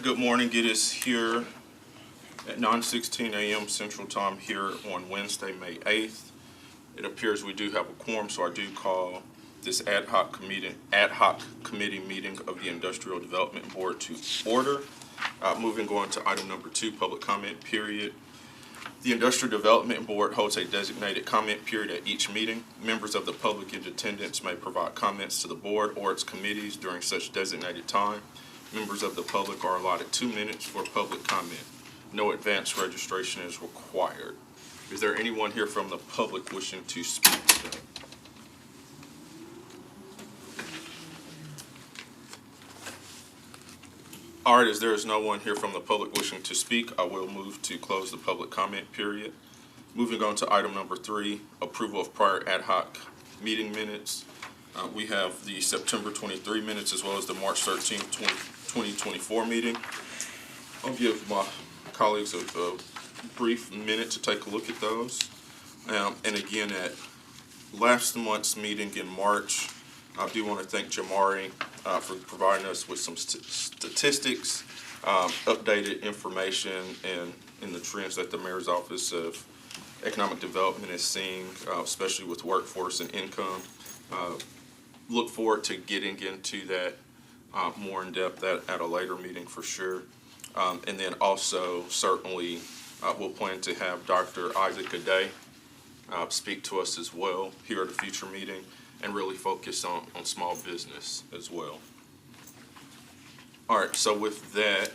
good morning. It is here at 9:16 a.m. Central Time here on Wednesday, May 8th. It appears we do have a quorum, so I do call this ad hoc committee meeting of the Industrial Development Board to order. Moving on to item number 2, public comment period. The Industrial Development Board holds a designated comment period at each meeting. Members of the public in attendance may provide comments to the board or its committees during such designated time. Members of the public are allotted 2 minutes for public comment. No advance registration is required. Is there anyone here from the public wishing to speak today? All right, as there is no one here from the public wishing to speak, I will move to close the public comment period. Moving on to item number 3, approval of prior ad hoc meeting minutes. We have the September 23 minutes as well as the March 13th, 2024 meeting. I'll give my colleagues a brief minute to take a look at those. And again, at last month's meeting in March, I do want to thank Jamari for providing us with some statistics, updated information, and in the trends that the Mayor's Office of Economic Development is seeing, especially with workforce and income. Look forward to getting into that more in depth at a later meeting for sure. And then also certainly we'll plan to have Dr. Isaac Aday speak to us as well here at a future meeting and really focus on small business as well. All right, so with that,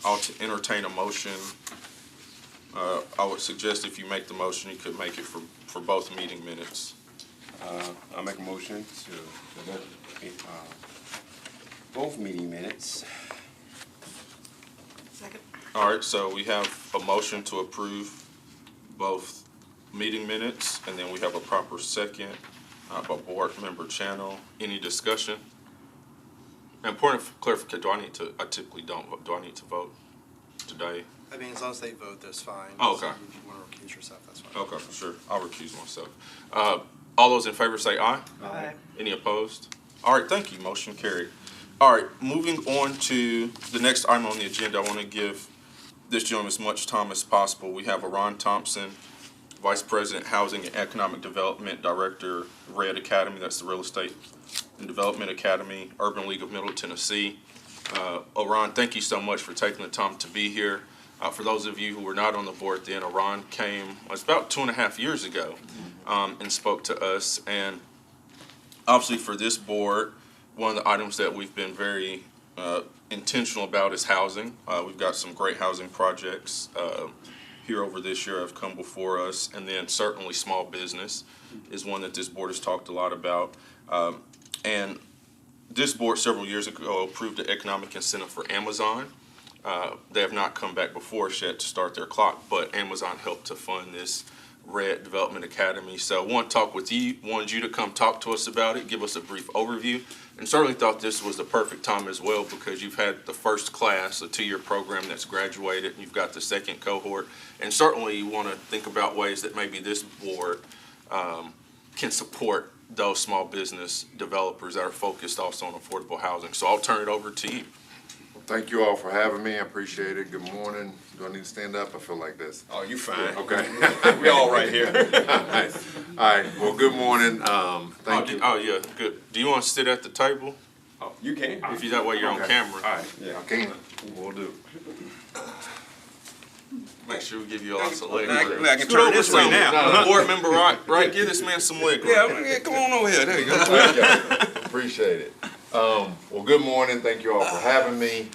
I'll entertain a motion. I would suggest if you make the motion, you could make it for both meeting minutes. I'll make a motion to both meeting minutes. Second. All right, so we have a motion to approve both meeting minutes, and then we have a proper second by Board Member Channel. Any discussion? And point of clarification, I typically don't vote. Do I need to vote today? I mean, as long as they vote, that's fine. Oh, okay. So if you want to recuse yourself, that's fine. Okay, for sure. I'll recuse myself. All those in favor say aye. Aye. Any opposed? All right, thank you. Motion carried. All right, moving on to the next item on the agenda, I want to give this gentleman as much time as possible. We have Ron Thompson, Vice President, Housing and Economic Development, Director, RED Academy, that's the Real Estate and Development Academy, Urban League of Middle Tennessee. Ron, thank you so much for taking the time to be here. For those of you who were not on the board then, Ron came, it's about 2.5 years ago, and spoke to us. And obviously for this board, one of the items that we've been very intentional about is housing. We've got some great housing projects here over this year have come before us, and then certainly small business is one that this board has talked a lot about. And this board several years ago approved an economic incentive for Amazon. They have not come back before us yet to start their clock, but Amazon helped to fund this RED Development Academy. So I want to talk with you, wanted you to come talk to us about it, give us a brief overview, and certainly thought this was the perfect time as well because you've had the first class, a 2-year program that's graduated, and you've got the second cohort, and certainly you want to think about ways that maybe this board can support those small business developers that are focused also on affordable housing. So I'll turn it over to you. Thank you all for having me. I appreciate it. Good morning. Do I need to stand up? I feel like this. Oh, you fine. Okay. We all right here. All right. Well, good morning. Thank you. Oh, yeah, good. Do you want to sit at the table? Oh, you can. If you that way you're on Okay. camera. All right. Yeah. I can. We'll do. Make sure we give you all some leg I room. can Scoot turn over this way some. now. Board member, right? Give this man some leg room. Yeah, come on over here. There you go. Thank you. Appreciate it. Well, good morning. Thank you all for having me.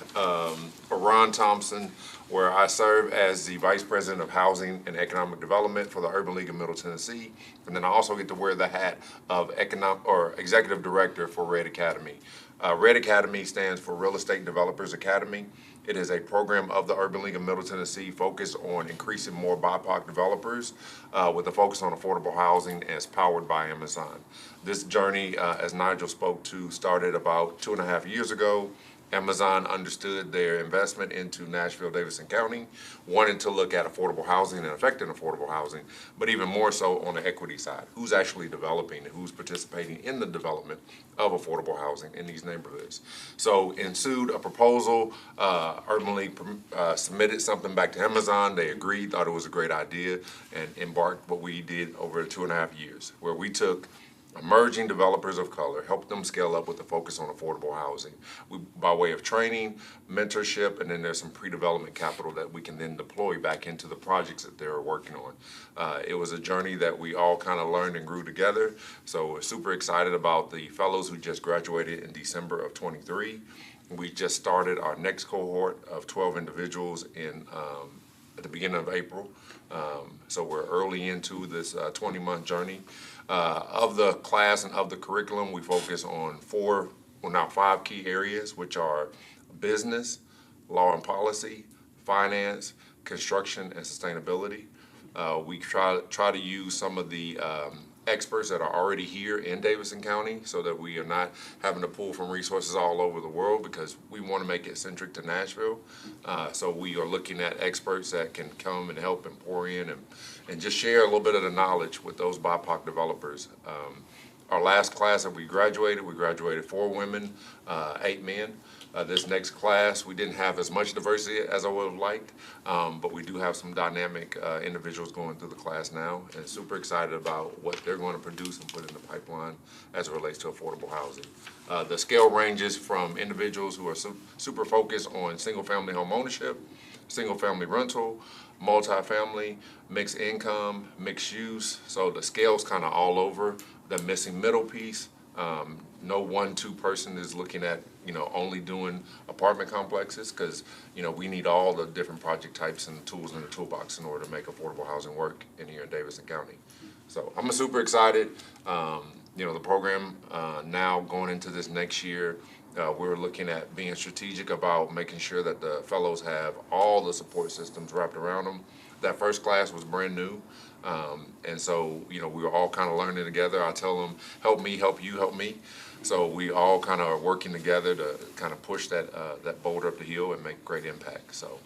Ron Thompson, where I serve as the Vice President of Housing and Economic Development for the Urban League of Middle Tennessee. And then I also get to wear the hat of Executive Director for RED Academy. RED Academy stands for Real Estate Developers Academy. It is a program of the Urban League of Middle Tennessee focused on increasing more BIPOC developers with a focus on affordable housing, as powered by Amazon. This journey, as Nigel spoke to, started about 2.5 years ago. Amazon understood their investment into Nashville, Davidson County, wanted to look at affordable housing and affecting affordable housing, but even more so on the equity side. Who's actually developing and who's participating in the development of affordable housing in these neighborhoods? So ensued a proposal, Urban League submitted something back to Amazon. They agreed, thought it was a great idea, and embarked what we did over 2.5 years, where we took emerging developers of color, help them scale up with a focus on affordable housing by way of training, mentorship, and then there's some pre-development capital that we can then deploy back into the projects that they're working on. It was a journey that we all kind of learned and grew together, so we're super excited about the fellows who just graduated in December of '23. We just started our next cohort of 12 individuals at the beginning of April. So we're early into this 20-month journey. Of the class and of the curriculum, we focus on 5 key areas, which are business, law and policy, finance, construction, and sustainability. We try to use some of the experts that are already here in Davidson County so that we are not having to pull from resources all over the world, because we want to make it centric to Nashville. So we are looking at experts that can come and help and pour in and just share a little bit of the knowledge with those BIPOC developers. Our last class that we graduated 4 women, 8 men. This next class, we didn't have as much diversity as I would have liked, but we do have some dynamic individuals going through the class now, and super excited about what they're going to produce and put in the pipeline as it relates to affordable housing. The scale ranges from individuals who are super focused on single-family home ownership, single-family rental, multifamily, mixed income, mixed use, so the scale's kind of all over. The missing middle piece, no 1-2 person is looking at, only doing apartment complexes, because, we need all the different project types and tools in the toolbox in order to make affordable housing work here in Davidson County. So I'm super excited. The program now going into this next year, we're looking at being strategic about making sure that the fellows have all the support systems wrapped around them. That first class was brand new. And so, we were all kind of learning together. I tell them, help me, help you, help me. So we all kind of are working together to kind of push that boulder up the hill and make great impact. So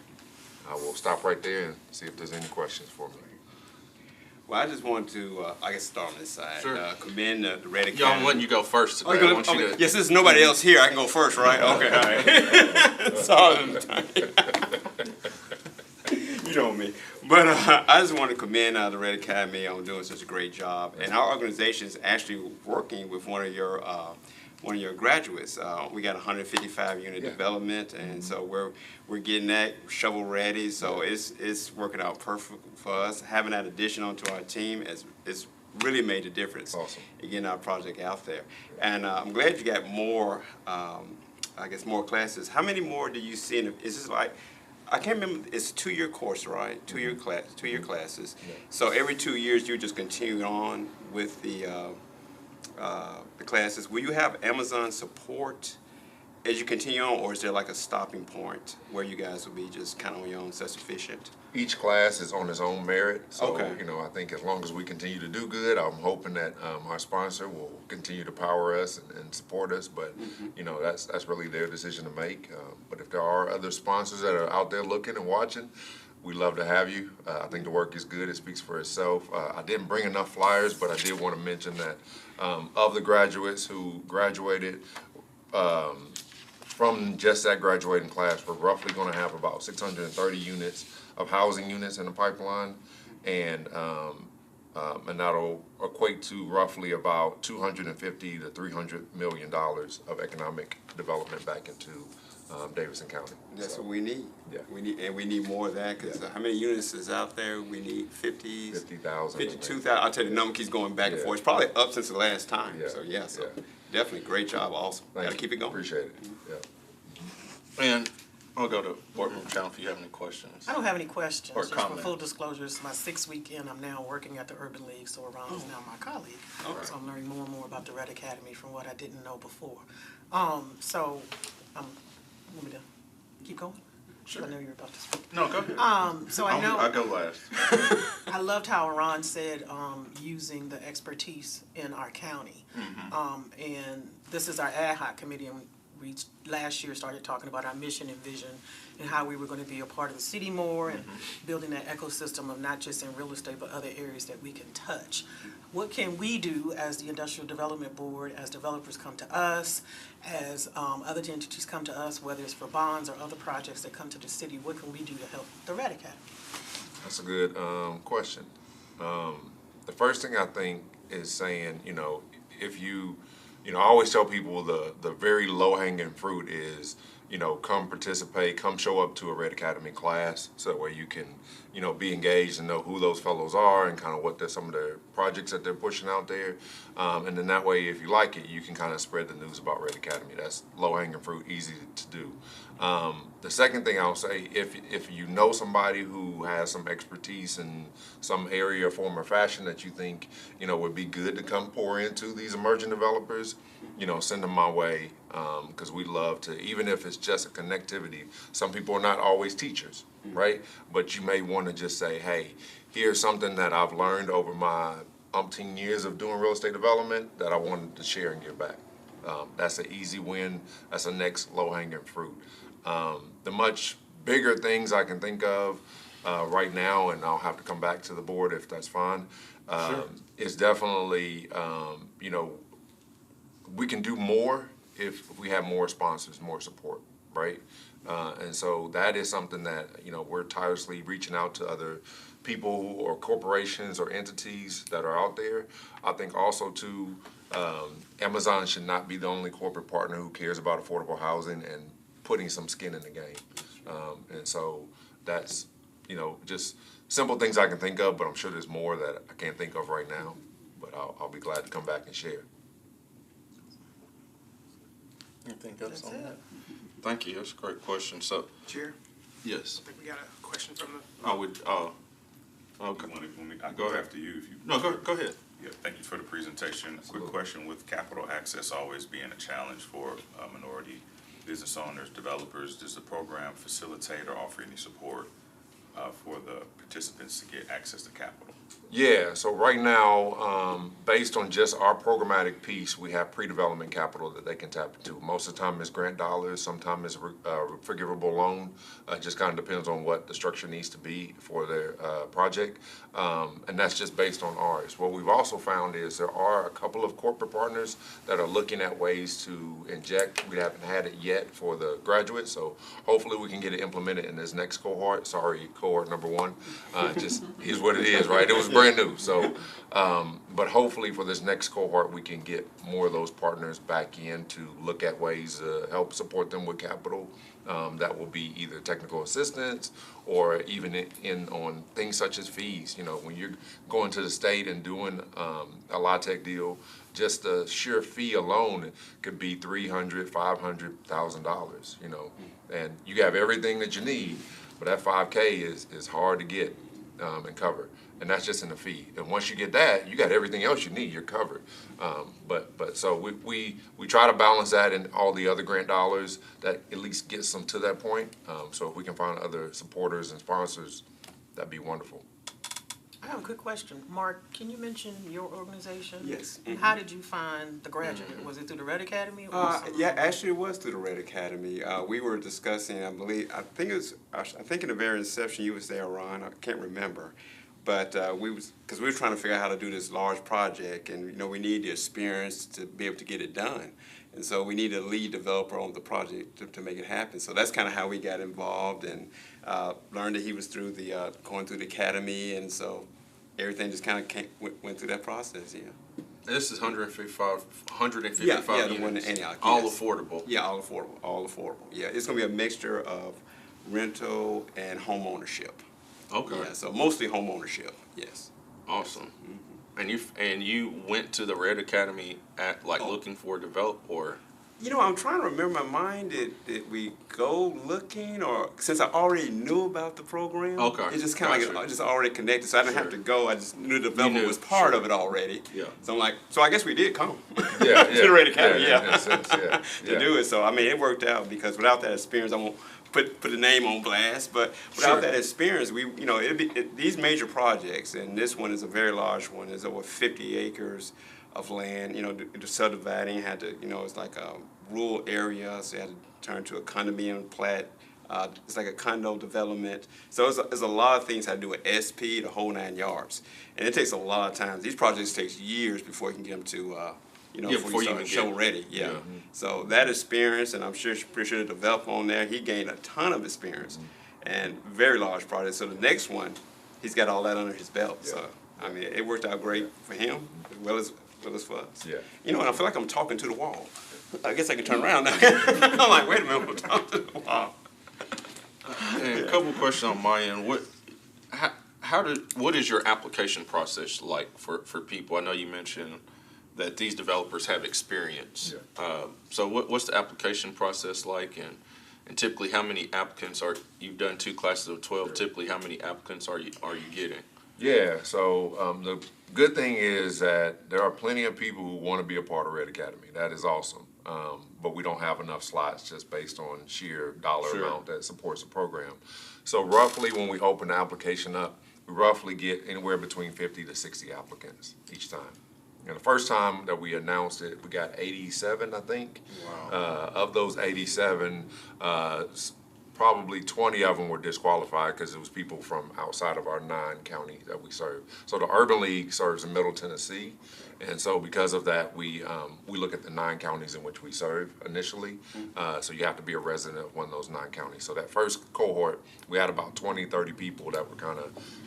I will stop right there and see if there's any questions for me. Well, I just want to, start on this side. Sure. Commend the Red Y'all, Academy. I'm letting you go first today. Oh, I want you to. Yes, there's nobody else here. I can go first, right? Okay, all right. Sorry. You know me. But I just want to commend the Red Academy on doing such a great job. And our organization is actually working with one of your graduates. We got 155 unit development, and so we're getting that shovel ready. So it's working out perfect for us. Having that addition onto our team is really made a difference. Awesome. In getting our project out there. And I'm glad you got more, more classes. How many more do you see? Is this like, I can't remember, it's a 2-year course, right? 2-year class, 2-year classes. Yeah. So every 2 years you just continue on with the classes. Will you have Amazon support as you continue on, or is there like a stopping point where you guys will be just kind of on your own self-sufficient? Each class is on its own merit, so Okay. I think as long as we continue to do good, I'm hoping that our sponsor will continue to power us and support us. But that's really their decision to make. But if there are other sponsors that are out there looking and watching, we'd love to have you. I think the work is good. It speaks for itself. I didn't bring enough flyers, but I did want to mention that of the graduates who graduated. From just that graduating class, we're roughly going to have about 630 units of housing units in the pipeline, and that'll equate to roughly about $250 to $300 million of economic development back into Davidson County. That's what we need. Yeah. We need more of that, because how many units is out there? We need 50s. 50,000. 52,000. I'll tell you, the number keeps going back and Yeah. forth. It's probably up since the last time. Yeah. So Yeah. definitely great job. Awesome. Thank Gotta you. keep it going. Appreciate it. Yeah. And I'll go to Boardroom Channel if you have any questions. I don't have any questions. Or Just comment. for full disclosure, it's my 6th weekend. I'm now working at the Urban League, so Ron is now my colleague. Okay. So I'm learning more and more about the Red Academy from what I didn't know before. Want me to keep going? Sure. I know you're about to speak. No, go ahead. So I know. I go last. I loved how Ron said using the expertise in our county. And this is our ad hoc committee, and we last year started talking about our mission and vision and how we were going to be a part of the city more and building that ecosystem of not just in real estate, but other areas that we can touch. What can we do as the Industrial Development Board, as developers come to us, as other entities come to us, whether it's for bonds or other projects that come to the city, what can we do to help the Red Academy? That's a good question. The first thing I think is saying, if I always tell people the very low-hanging fruit is, come participate, come show up to a Red Academy class, so that way you can, be engaged and know who those fellows are and kind of what some of their projects that they're pushing out there. And then that way, if you like it, you can kind of spread the news about Red Academy. That's low-hanging fruit, easy to do. The second thing I'll say, if you know somebody who has some expertise in some area, form, or fashion that you think, would be good to come pour into these emerging developers, send them my way, because we'd love to, even if it's just a connectivity. Some people are not always teachers, right? But you may want to just say, hey, here's something that I've learned over my umpteen years of doing real estate development that I wanted to share and give back. That's an easy win. That's the next low-hanging fruit. The much bigger things I can think of right now, and I'll have to come back to the board if that's fine, is definitely, we can do more if we have more sponsors, more support, right? And so that is something that, we're tirelessly reaching out to other people or corporations or entities that are out there. I think also too, Amazon should not be the only corporate partner who cares about affordable housing and putting some skin in the game. And so that's, just simple things I can think of, but I'm sure there's more that I can't think of right now. But I'll be glad to come back and share. Anything else on that? Thank you, that's a great question. So, Chair, yes. I think we got a question from the. Okay. I Go go ahead. after you if you. No, go ahead. Yeah, thank you for the presentation. Quick question, with capital access always being a challenge for minority business owners, developers, does the program facilitate or offer any support for the participants to get access to capital? Yeah, so right now, based on just our programmatic piece, we have pre-development capital that they can tap into. Most of the time it's grant dollars, sometimes it's forgivable loan. It just kind of depends on what the structure needs to be for their project. And that's just based on ours. What we've also found is there are a couple of corporate partners that are looking at ways to inject. We haven't had it yet for the graduates, so hopefully we can get it implemented in this next cohort. Sorry, cohort number one. It just is what it is, right? It was brand new. So, but hopefully for this next cohort, we can get more of those partners back in to look at ways to help support them with capital. That will be either technical assistance or even in on things such as fees. When you're going to the state and doing a LIHTC deal, just the sheer fee alone could be $300,000, $500,000. And you have everything that you need, but that $5K is hard to get and cover. And that's just in the fee. And once you get that, you got everything else you need. You're covered. But so we try to balance that in all the other grant dollars that at least gets them to that point. So if we can find other supporters and sponsors, that'd be wonderful. I have a quick question. Mark, can you mention your organization? Yes. And how did you find the graduate? Was it through the Red Academy? Or Yeah, actually it was through the Red Academy. We were discussing, I think in the very inception you was there, Ron, I can't remember. But because we were trying to figure out how to do this large project, and we need the experience to be able to get it done. And so we needed a lead developer on the project to make it happen. So that's kind of how we got involved and learned that he was through going through the academy, and so everything just kind of went through that process. Yeah. This is 155 Yeah, the one in units, Antioch, all yes. affordable. Yeah, all affordable. Yeah, it's going to be a mixture of rental and home ownership. Okay, Yeah, so mostly home ownership. Yes. awesome. And you went to the Red Academy at looking for a develop or? I'm trying to remember in my mind, did we go looking, or since I already knew about the program, Okay, it just kind of gotcha. just already connected, so I didn't have to go. I just knew the development was part of it already. Yeah. So I'm like, so I guess we did come Yeah, to the Red Academy, in a sense, yeah. to do it. So I mean, it worked out because without that experience, I won't put the name on blast, but without Sure. that experience, these major projects, and this one is a very large one. There's over 50 acres of land. The subdividing had to, it's like rural area, so you had to turn to a condominium plat. It's like a condo development. So it's a lot of things had to do with SP, the whole 9 yards. And it takes a lot of time. These projects takes years before you can get them to, before you start show ready. Yeah. So that experience, and I'm pretty sure the developer on there, he gained a ton of experience and very large projects. So the next one, he's got all that under his belt. Yeah. So, I mean, it worked out great for him as well as for us. Yeah. You know, and I feel like I'm talking to the wall. I guess I can turn around now. I'm like, wait a minute, I'm talking to the wall. And a couple questions on my end. What is your application process like for people? I know you mentioned that these developers have experience. Yeah. So what's the application process like, and typically how many applicants you've done 2 classes of 12, Sure. typically how many applicants are you getting? Yeah, so the good thing is that there are plenty of people who want to be a part of Red Academy. That is awesome. But we don't have enough slots just based on sheer dollar Sure. amount that supports the program. So roughly when we open the application up, we roughly get anywhere between 50 to 60 applicants each time. And the first time that we announced it, we got 87, I think. Wow. Of those 87, probably 20 of them were disqualified because it was people from outside of our 9 counties that we serve. So the Urban League serves in Middle Tennessee, and so because of that, we look at the 9 counties in which we serve initially. So you have to be a resident of one of those 9 counties. So that first cohort, we had about 20, 30 people that were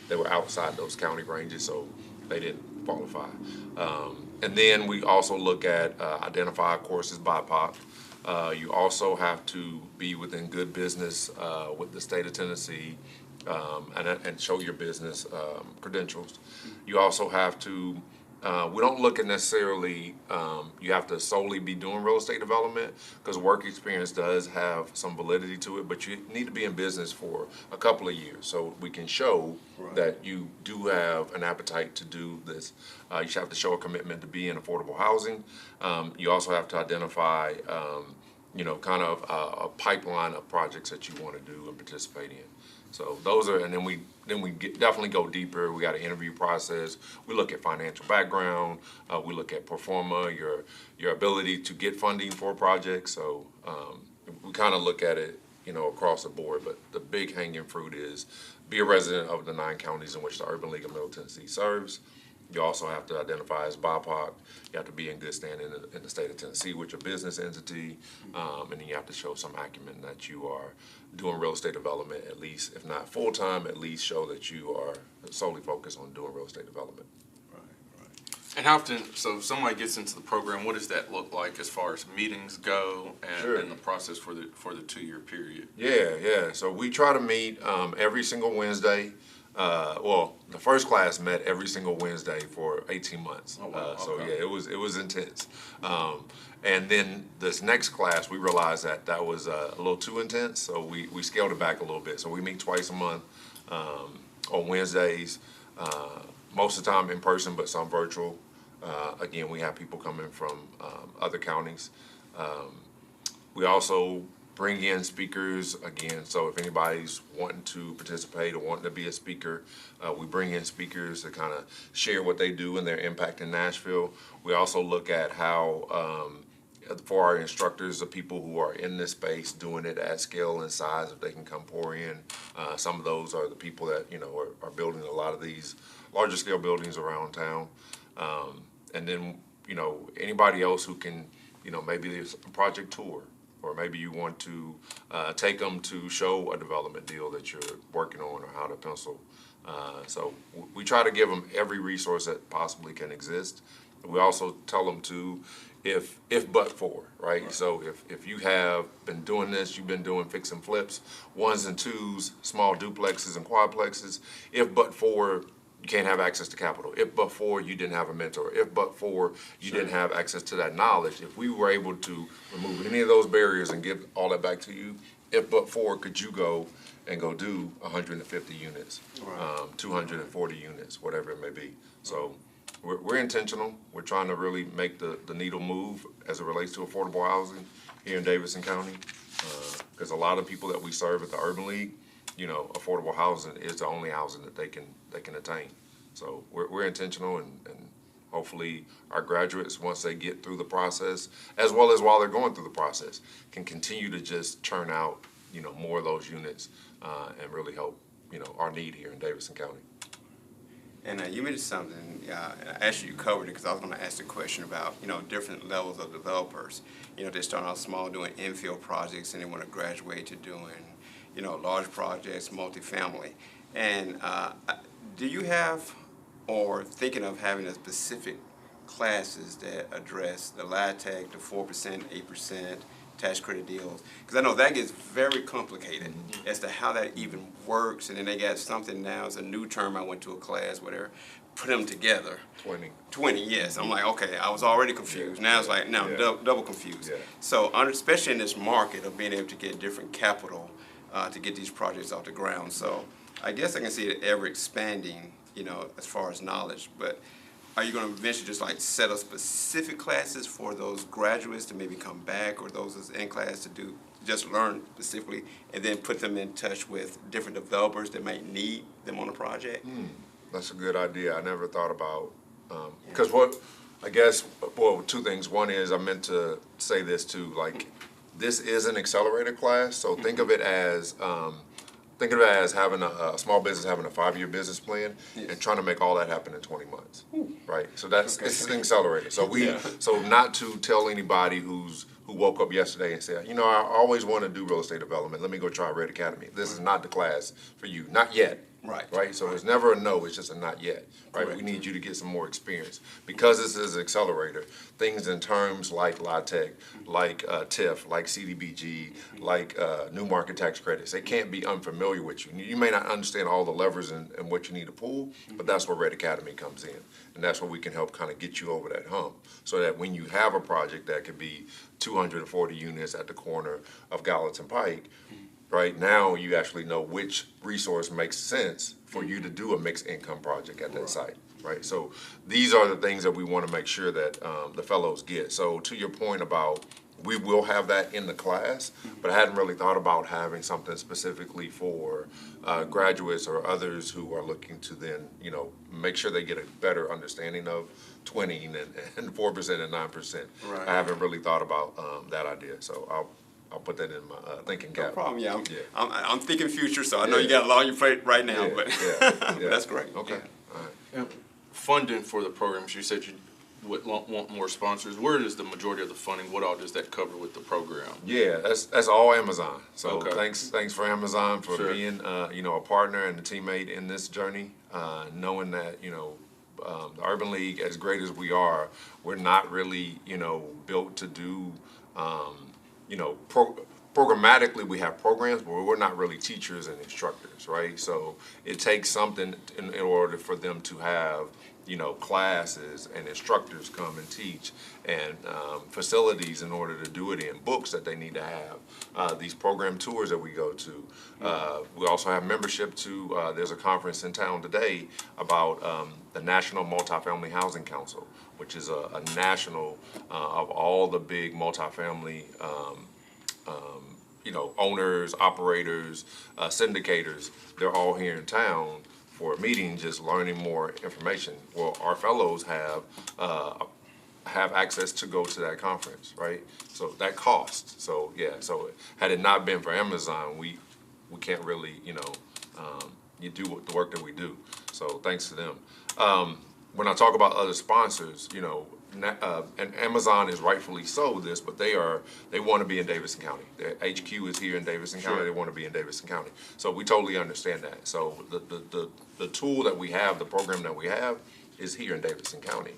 they were outside those county ranges, so they didn't qualify. And then we also look at identified courses by BIPOC. You also have to be within good business with the state of Tennessee and show your business credentials. You also have to, we don't look at necessarily, you have to solely be doing real estate development because work experience does have some validity to it, but you need to be in business for a couple of years so we can show that you do have an appetite to do this. You should have to show a commitment to be in affordable housing. You also have to identify kind of a pipeline of projects that you want to do and participate in. So those are, and then we definitely go deeper. We got an interview process. We look at financial background. We look at pro forma, your ability to get funding for a project. So we kind of look at it, across the board. But the big hanging fruit is be a resident of the 9 counties in which the Urban League of Middle Tennessee serves. You also have to identify as BIPOC. You have to be in good standing in the state of Tennessee with your business entity. And then you have to show some acumen that you are doing real estate development, at least, if not full-time, at least show that you are solely focused on doing real estate development. And how often, so if somebody gets into the program, what does that look like as far as meetings go and, Sure. and the process for the 2-year period? Yeah. So we try to meet every single Wednesday. The first class met every single Wednesday for 18 months. Oh, wow. So Okay. yeah, it was intense. And then this next class, we realized that was a little too intense, so we scaled it back a little bit. So we meet twice a month on Wednesdays, most of the time in person, but some virtual. Again, we have people coming from other counties. We also bring in speakers again, so if anybody's wanting to participate or wanting to be a speaker, we bring in speakers to kind of share what they do and their impact in Nashville. We also look at how, for our instructors, the people who are in this space doing it at scale and size, if they can come pour in. Some of those are the people that, are building a lot of these larger scale buildings around town. And then, anybody else who can, maybe there's a project tour, or maybe you want to take them to show a development deal that you're working on or how to pencil. So we try to give them every resource that possibly can exist. We also tell them to, if but for, right? So if you have been doing this, you've been doing fix and flips, 1s and 2s, small duplexes and quadplexes, if but for, you can't have access to capital. If but for you didn't have a mentor, if but for you didn't have access to that knowledge, if we were able to remove any of those barriers and give all that back to you, if but for could you go do 150 units, 240 units, whatever it may be. So we're intentional. We're trying to really make the needle move as it relates to affordable housing here in Davidson County, because a lot of people that we serve at the Urban League, affordable housing is the only housing that they can attain. So we're intentional and hopefully our graduates, once they get through the process, as well as while they're going through the process, can continue to just churn out, more of those units, and really help, our need here in Davidson County. And you mentioned something, actually you covered it, because I was gonna ask the question about, different levels of developers. They start out small doing infill projects, and they wanna graduate to doing, large projects, multifamily. And do you have, or thinking of having a specific classes that address the LIHTC, the 4%, 8% tax credit deals? Because I know that gets very complicated as to how that even works. And then they got something now, it's a new term. I went to a class where they're put them together. 20, yes. I'm like, okay, I was already confused. Now it's like, now I'm double confused. Yeah. So especially in this market of being able to get different capital to get these projects off the ground. So I guess I can see it ever expanding, as far as knowledge. But are you going to eventually just like set up specific classes for those graduates to maybe come back, or those that's in class to do just learn specifically, and then put them in touch with different developers that might need them on a project? That's a good idea. I never thought about, because two things. One is, I meant to say this too, like, this is an accelerated class, so think of it as having a small business having a 5-year business plan and trying to make all that happen in 20 months, right? So it's an accelerator. So so not to tell anybody who woke up yesterday and said, I always want to do real estate development. Let me go try Red Academy. This is not the class for you, not yet. Right. So it's never a no, it's just a not yet. Right. Correct. We need you to get some more experience. Because this is an accelerator, things in terms like LIHTC, like TIF, like CDBG, like new market tax credits, they can't be unfamiliar with you. You may not understand all the levers and what you need to pull, but that's where Red Academy comes in. And that's where we can help kind of get you over that hump, so that when you have a project that could be 240 units at the corner of Gallatin Pike, right now you actually know which resource makes sense for you to do a mixed income project at that site, right? So these are the things that we want to make sure that the fellows get. So to your point about, we will have that in the class, but I hadn't really thought about having something specifically for graduates or others who are looking to then, make sure they get a better understanding of 20 and 4% and 9%. Right. I haven't really thought about that idea, so I'll put that in my thinking cap. No problem. Yeah, Yeah. I'm thinking future, so I know Yeah. you got a lot on your plate right now, Yeah, but yeah. that's great. Okay, Yeah. all right. Funding for the programs, you said you would want more sponsors. Where is the majority of the funding? What all does that cover with the program? Yeah, that's all Amazon. So Okay. thanks for Amazon for Sure. being a partner and a teammate in this journey. Knowing that the Urban League, as great as we are, we're not really built to do programmatically. We have programs, but we're not really teachers and instructors, right? So it takes something in order for them to have classes and instructors come and teach, and facilities in order to do it in, books that they need to have, these program tours that we go to. We also have membership to, there's a conference in town today about the National Multifamily Housing Council, which is a national of all the big multifamily owners, operators, syndicators. They're all here in town for a meeting, just learning more information. Well, our fellows have access to go to that conference, right? So that costs. So so had it not been for Amazon, we can't really you do the work that we do. So thanks to them. When I talk about other sponsors, and Amazon is rightfully so this, but they want to be in Davidson County. Their HQ is here in Davidson County. They want to be in Davidson County. So we totally understand that. So the tool that we have, the program that we have, is here in Davidson County.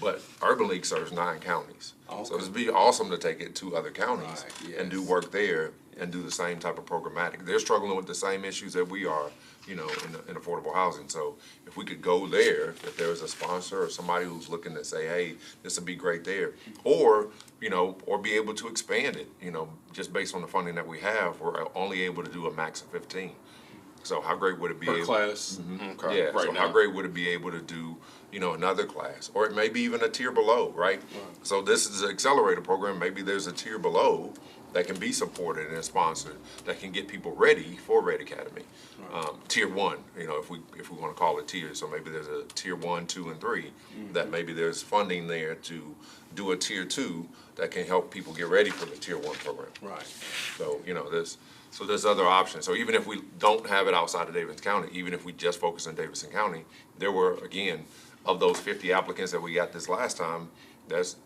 But Urban League serves 9 counties. Okay. So it'd be awesome to take it to other counties and do work there and do the same type of programmatic. They're struggling with the same issues that we are, in affordable housing. So if we could go there, if there was a sponsor or somebody who's looking to say, hey, this would be great there, or be able to expand it, just based on the funding that we have, we're only able to do a max of 15. So how great would it be? Per class? Mm-hmm. Okay. Yeah, Right so now. how great would it be able to do, another class, or maybe even a tier below, right? So this is an accelerator program, maybe there's a tier below that can be supported and sponsored, that can get people ready for Red Academy. Tier 1, if we want to call it tiers, so maybe there's a tier 1, 2, and 3, that maybe there's funding there to do a tier 2 that can help people get ready for the tier 1 program. Right. So, there's other options. So even if we don't have it outside of Davidson County, even if we just focus on Davidson County, there were, again, of those 50 applicants that we got this last time, that's,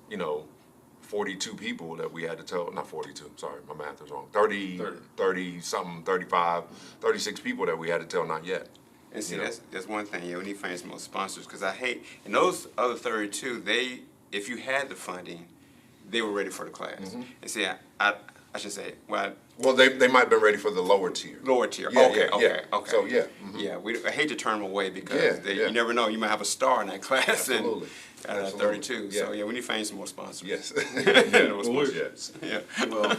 42 people that we had to tell, not 42, sorry, my math is wrong, 30 something, 35, 36 people that we had to tell not yet. And see, that's one thing, we need to find some more sponsors, because I hate, and those other 32, if you had the funding, they were ready for the class. And see, I should say, Well, they might have been ready for the lower tier. lower tier. Yeah, Okay. So, yeah. Yeah, I hate to turn them away because you never know. You might have a star in that class Absolutely. and Absolutely. 32. Yeah. So we need to find some more sponsors. Yes. More sponsors. Yes. Yeah. Well,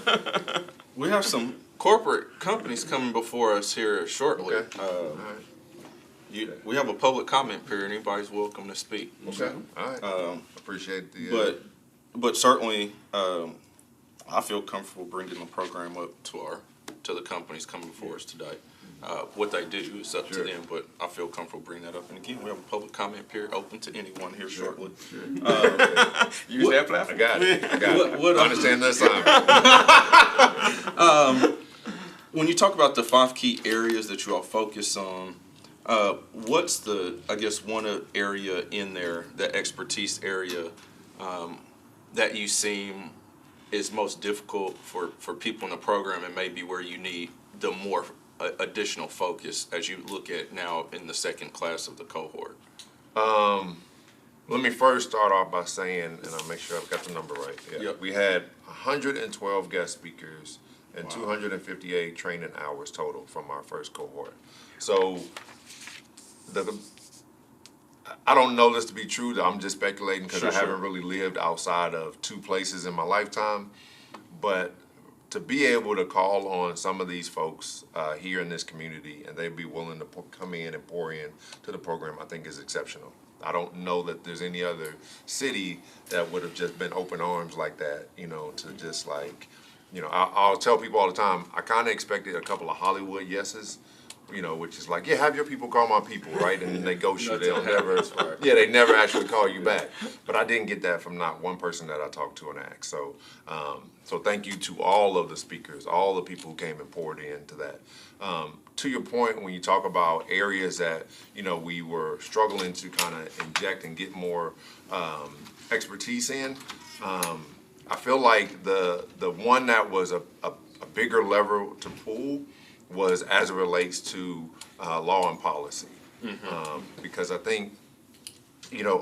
we have some corporate companies coming before us here shortly. Okay. All right. We have a public comment period. Anybody's welcome to speak. Okay. All right. Appreciate the. But certainly, I feel comfortable bringing the program up to the companies coming before us today. What they do is up to them, but I feel comfortable bringing that up. And again, we have a public comment period open to anyone here shortly. Use that platform. I got it. What I understand the assignment. When you talk about the 5 key areas that you all focus on, what's one area in there, the expertise area, that you seem is most difficult for people in the program, and maybe where you need the more additional focus as you look at now in the second class of the cohort? Let me first start off by saying, and I'll make sure I've got the number right. Yeah. Yep. We had 112 guest speakers and 258 training hours total from our first cohort. So I don't know this to be true. I'm just speculating because I haven't really lived outside of 2 places in my lifetime. But to be able to call on some of these folks here in this community and they'd be willing to come in and pour in to the program, I think is exceptional. I don't know that there's any other city that would have just been open arms like that, to just like, I'll tell people all the time, I kind of expected a couple of Hollywood yeses, which is like, yeah, have your people call my people, right? And then they ghost you. They'll never, they never actually call you back. But I didn't get that from not one person that I talked to and asked. So, so thank you to all of the speakers, all the people who came and poured into that. To your point, when you talk about areas that, we were struggling to kind of inject and get more expertise in, I feel like the one that was a bigger lever to pull was as it relates to law and policy. Because I think,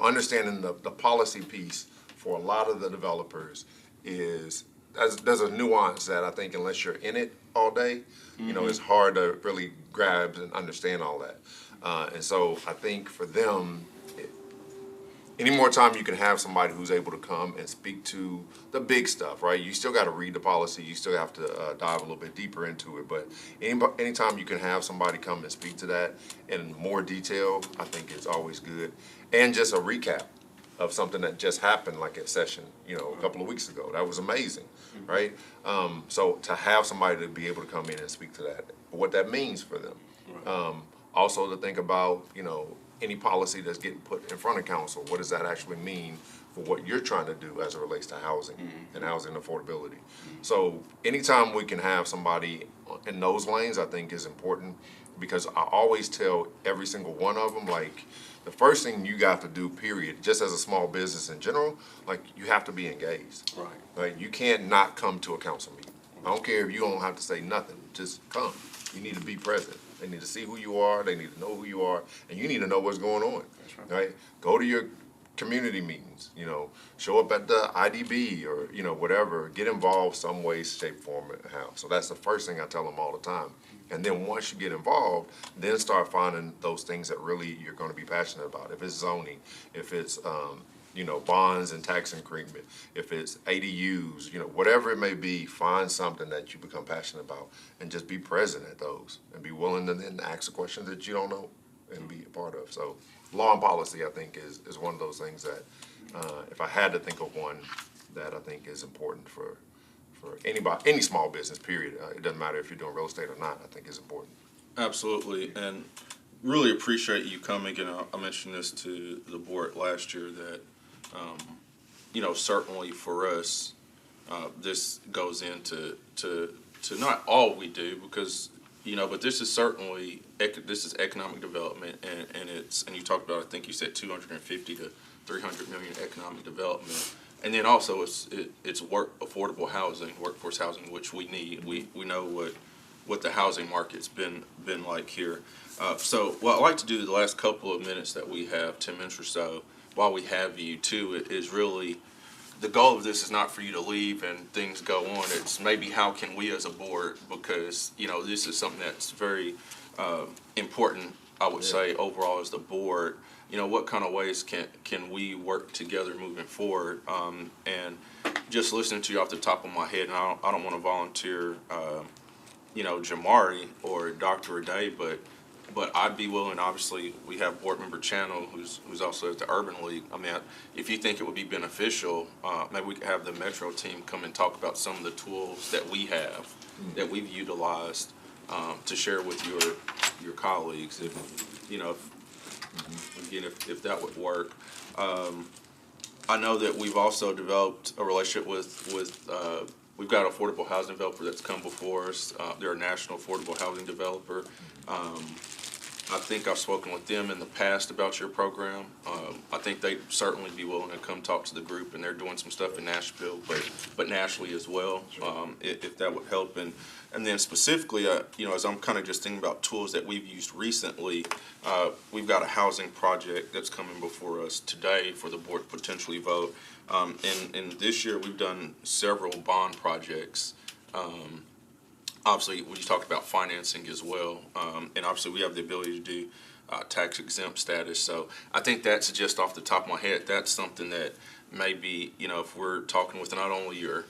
understanding the policy piece for a lot of the developers is, there's a nuance that I think unless you're in it all day, it's hard to really grab and understand all that. And so I think for them, any more time you can have somebody who's able to come and speak to the big stuff, right? You still got to read the policy. You still have to dive a little bit deeper into it. But anytime you can have somebody come and speak to that in more detail, I think it's always good. And just a recap of something that just happened, like at session, a couple of weeks ago. That was amazing, right? So to have somebody to be able to come in and speak to that, what that means for them. Also to think about, any policy that's getting put in front of council, what does that actually mean for what you're trying to do as it relates to housing and housing affordability? So anytime we can have somebody in those lanes, I think is important, because I always tell every single one of them, like, the first thing you got to do, period, just as a small business in general, like, you have to be engaged. Right. Like, you can't not come to a council meeting. I don't care if you don't have to say nothing, just come. You need to be present. They need to see who you are, they need to know who you are, and you need to know what's going on. That's right? Go to your community meetings, show up at the IDB or, whatever, get involved some way, shape, form, and how. So that's the first thing I tell them all the time. And then once you get involved, then start finding those things that really you're going to be passionate about. If it's zoning, if it's, bonds and tax increment, if it's ADUs, whatever it may be, find something that you become passionate about and just be present at those and be willing to then ask the questions that you don't know and be a part of. So law and policy, I think, is one of those things that if I had to think of one that I think is important for for anybody, any small business, period. It doesn't matter if you're doing real estate or not, I think is important. Absolutely, and really appreciate you coming, and I mentioned this to the board last year that, certainly for us, this goes into to not all we do because, but this is certainly, this is economic development and and you talked about, I think you said 250 to 300 million economic development. And then also it's affordable housing, workforce housing, which we need. We know what the housing market's been like here. So what I'd like to do the last couple of minutes that we have, 10 minutes or so, while we have you too, is really, the goal of this is not for you to leave and things go on. It's maybe how can we as a board, because, this is something that's very important, I would say, overall as the board. What kind of ways can we work together moving forward? And just listening to you off the top of my head, and I don't want to volunteer, Jamari or Dr. Day, but I'd be willing. Obviously, we have board member Channel, who's also at the Urban League. I mean, if you think it would be beneficial, maybe we could have the Metro team come and talk about some of the tools that we have, that we've utilized to share with your colleagues. If that would work. I know that we've also developed a relationship with we've got an affordable housing developer that's come before us. They're a national affordable housing developer. I think I've spoken with them in the past about your program. I think they'd certainly be willing to come talk to the group, and they're doing some stuff in Nashville, but nationally as well, if that would help. And then specifically, as I'm kind of just thinking about tools that we've used recently, we've got a housing project that's coming before us today for the board to potentially vote. And this year, we've done several bond projects. Obviously, when you talk about financing as well, and obviously we have the ability to do tax exempt status. So I think that's just off the top of my head, that's something that maybe, if we're talking with not only your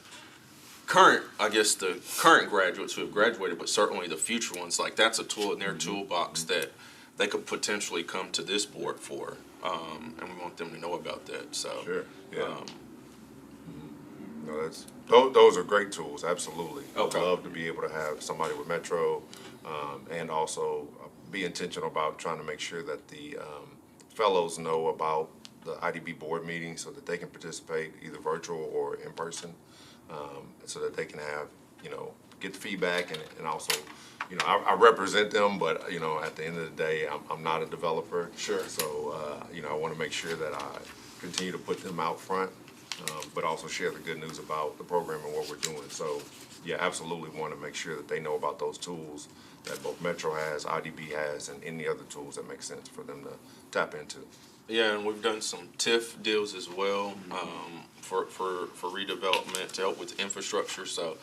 current, the current graduates who have graduated, but certainly the future ones, like that's a tool in their toolbox that they could potentially come to this board for. And we want them to know about that. So, Sure. Yeah. No, those are great tools, absolutely. Okay. I'd love to be able to have somebody with Metro, and also be intentional about trying to make sure that the fellows know about the IDB board meeting so that they can participate either virtual or in person, so that they can have, get the feedback and also, I represent them, but, at the end of the day, I'm not a developer. Sure. So, I want to make sure that I continue to put them out front. But also share the good news about the program and what we're doing. So, yeah, absolutely want to make sure that they know about those tools that both Metro has, IDB has, and any other tools that make sense for them to tap into. Yeah, and we've done some TIF deals as well, for redevelopment to help with infrastructure. So,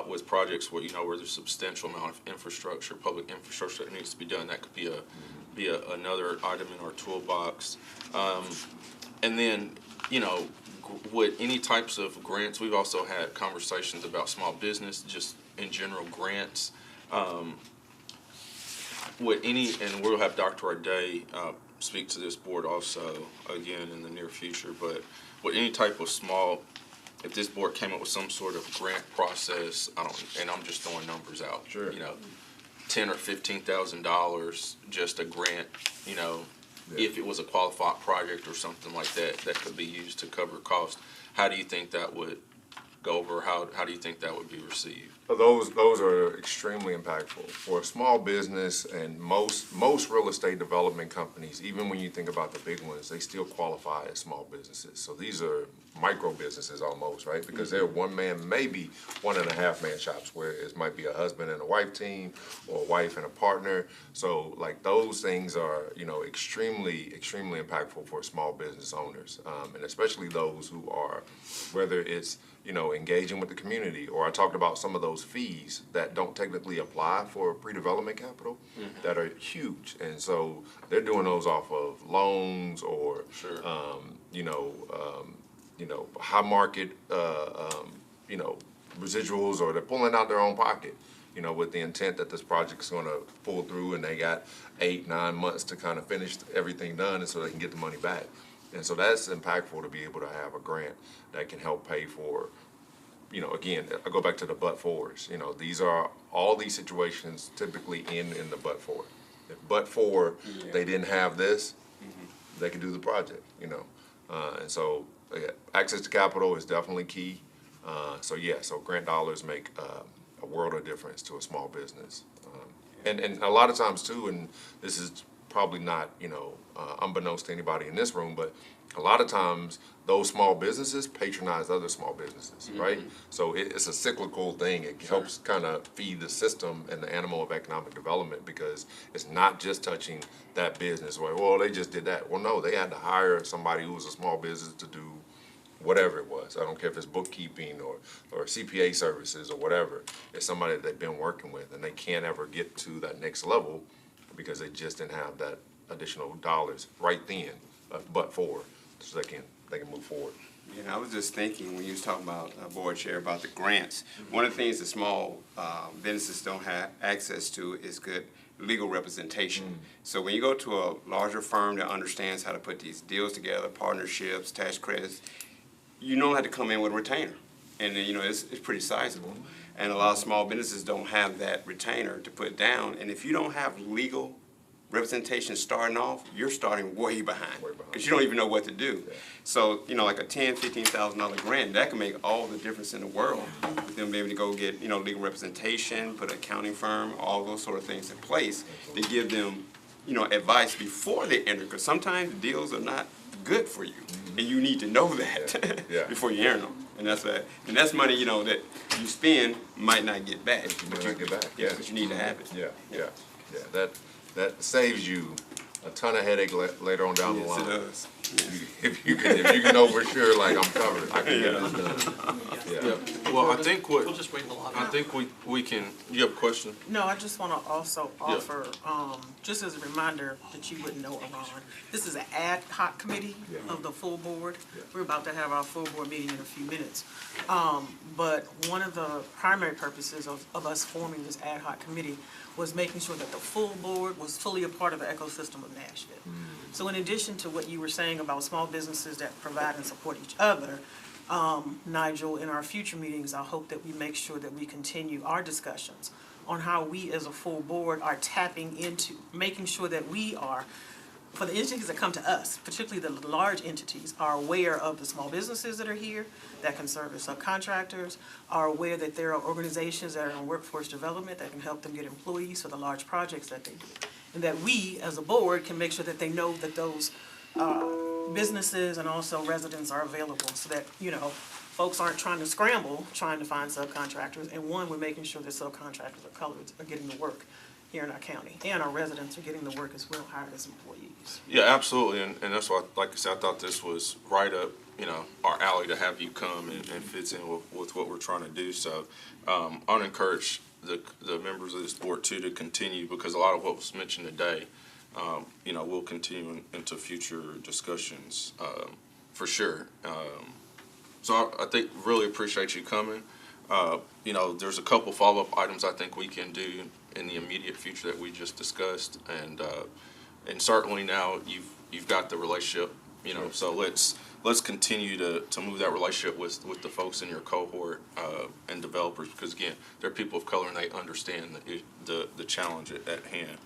with projects where where there's substantial amount of infrastructure, public infrastructure that needs to be done, that could be another item in our toolbox. And then with any types of grants, we've also had conversations about small business, just in general grants. And we'll have Dr. Ade speak to this board also again in the near future. But with any type of if this board came up with some sort of grant process, and I'm just throwing numbers out. Sure. $10,000 or $15,000, just a grant. If it was a qualified project or something like that, that could be used to cover costs. How do you think that would go over? How do you think that would be received? Those are extremely impactful for a small business, and most real estate development companies, even when you think about the big ones, they still qualify as small businesses. So these are micro businesses almost, right? Because they're one man, maybe 1.5 man shops, where it might be a husband and a wife team or a wife and a partner. So like those things are, extremely, extremely impactful for small business owners, and especially those who are, whether it's engaging with the community, or I talked about some of those fees that don't technically apply for pre-development capital that are huge. And so they're doing those off of loans or, Sure. High market, residuals, or they're pulling out their own pocket, with the intent that this project's going to pull through, and they got 8-9 months to kind of finish everything done, and so they can get the money back. And so that's impactful to be able to have a grant that can help pay for again, I go back to the but-fors. All these situations typically end in the but-for. If but-for, they didn't have this, they could do the project, And so, access to capital is definitely key. So grant dollars make a world of difference to a small business. And a lot of times too, and this is probably not, unbeknownst to anybody in this room, but a lot of times those small businesses patronize other small businesses, right? So it's a cyclical thing. It helps kind of feed the system and the animal of economic development, because it's not just touching that business where, well, they just did that. Well, no, they had to hire somebody who was a small business to do whatever it was. I don't care if it's bookkeeping or CPA services or whatever. It's somebody that they've been working with, and they can't ever get to that next level because they just didn't have that additional dollars right then, but for, so they can move forward. I was just thinking when you was talking about, Board Chair, about the grants. One of the things that small businesses don't have access to is good legal representation. So when you go to a larger firm that understands how to put these deals together, partnerships, tax credits, you don't have to come in with a retainer. And then, it's pretty sizable. And a lot of small businesses don't have that retainer to put down. And if you don't have legal representation starting off, you're starting way behind because you don't even know what to do. So, like a $10,000, $15,000 grant, that can make all the difference in the world. With them being able to go get, legal representation, put an accounting firm, all those sort of things in place to give them, advice before they enter, because sometimes the deals are not good for you, and you need to know that before you enter them. And that's money, that you spend might not get back. But you need to have it. That saves you a ton of headache later on down the line. Yes, it does. If you can know for sure, like, I'm covered, I can get this done. Well, I think We'll just wait in the lobby. I think we can, you have a question? No, I just want to also offer, just as a reminder that you wouldn't know, Iran, this is an ad hoc committee of the full board. We're about to have our full board meeting in a few minutes. But one of the primary purposes of us forming this ad hoc committee was making sure that the full board was fully a part of the ecosystem of Nashville. So in addition to what you were saying about small businesses that provide and support each other, Nigel, in our future meetings, I hope that we make sure that we continue our discussions on how we as a full board are tapping into, making sure that we are, for the entities that come to us, particularly the large entities, are aware of the small businesses that are here that can serve as subcontractors, are aware that there are organizations that are in workforce development that can help them get employees for the large projects that they do. And that we, as a board, can make sure that they know that those businesses and also residents are available, so that, folks aren't trying to scramble, trying to find subcontractors. And one, we're making sure that subcontractors are getting the work here in our county, and our residents are getting the work as well, hired as employees. Yeah, absolutely, and that's why, like I said, I thought this was right up, our alley to have you come and fits in with what we're trying to do. So, I would encourage the members of this board too to continue, because a lot of what was mentioned today, we'll continue into future discussions, for sure. So I think really appreciate you coming. There's a couple follow-up items I think we can do in the immediate future that we just discussed, and certainly now you've got the relationship, so let's continue to move that relationship with the folks in your cohort and developers, because again, they're people of color and they understand the challenge at hand.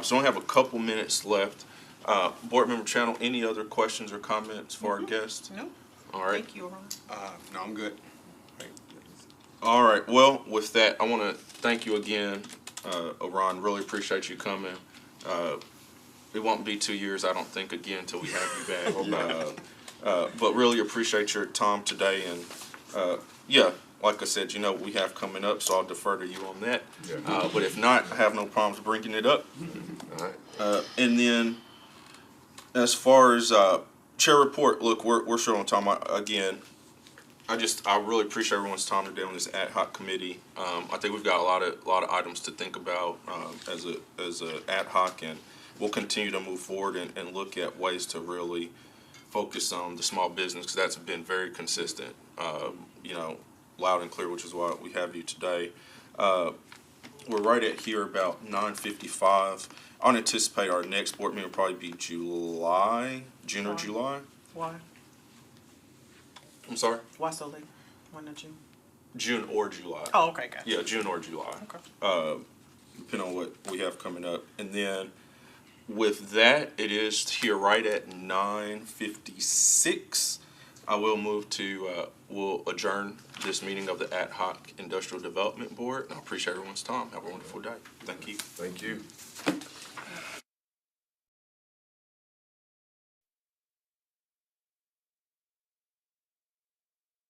So I have a couple minutes left. Board Member Channel, any other questions or comments for our guests? No. All right. Thank you, Iran. No, I'm good. All right. Well, with that, I want to thank you again, Iran. Really appreciate you coming. It won't be 2 years, I don't think, again, until we have you back. But really appreciate your time today. And like I said, we have coming up, so I'll defer to you on that. But if not, I have no problems bringing it up. All right. And then, as far as chair report, look, we're short on time. Again, I really appreciate everyone's time today on this ad hoc committee. I think we've got a lot of items to think about as a ad hoc, and we'll continue to move forward and look at ways to really focus on the small business, because that's been very consistent, loud and clear, which is why we have you today. We're right at here about 9:55. I don't anticipate our next board meeting will probably be June or July. Why? I'm sorry? Why so late? Why not you? June or July. Oh, okay, got it. Yeah, June or July. Okay. Depending on what we have coming up. And then with that, it is here right at 9:56. I will move to, we'll adjourn this meeting of the Ad Hoc Industrial Development Board. And I appreciate everyone's time. Have a wonderful day. Thank you. Thank you.